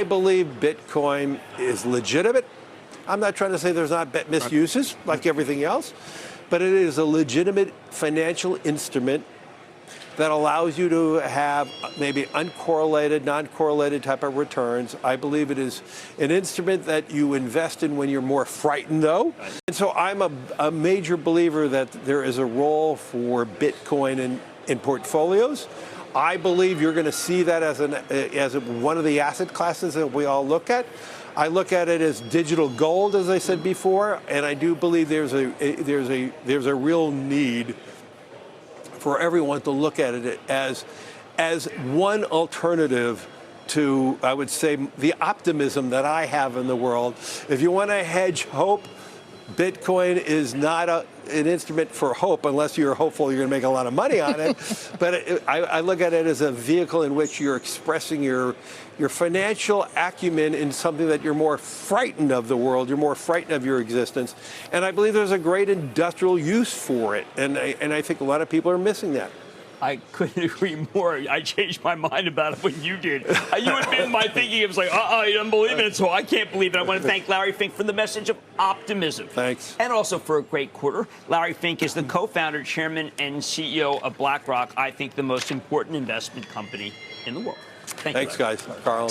I believe Bitcoin is legitimate. I'm not trying to say there's not misuses like everything else, but it is a legitimate financial instrument that allows you to have maybe uncorrelated, non-correlated type of returns. I believe it is an instrument that you invest in when you're more frightened, though. And so I'm a major believer that there is a role for Bitcoin in portfolios. I believe you're going to see that as one of the asset classes that we all look at. I look at it as digital gold, as I said before, and I do believe there's a real need for everyone to look at it as one alternative to, I would say, the optimism that I have in the world. If you want to hedge hope, Bitcoin is not an instrument for hope unless you're hopeful you're going to make a lot of money on it. But I look at it as a vehicle in which you're expressing your financial acumen in something that you're more frightened of the world, you're more frightened of your existence. And I believe there's a great industrial use for it. And I think a lot of people are missing that. I couldn't agree more. I changed my mind about it when you did. You had been my thinking. It was like, you don't believe in it, so I can't believe it. I want to thank Larry Fink for the message of optimism. Thanks. And also for a great quarter. Larry Fink is the co-founder, chairman, and CEO of BlackRock, I think the most important investment company in the world. Thanks, guys. Carl.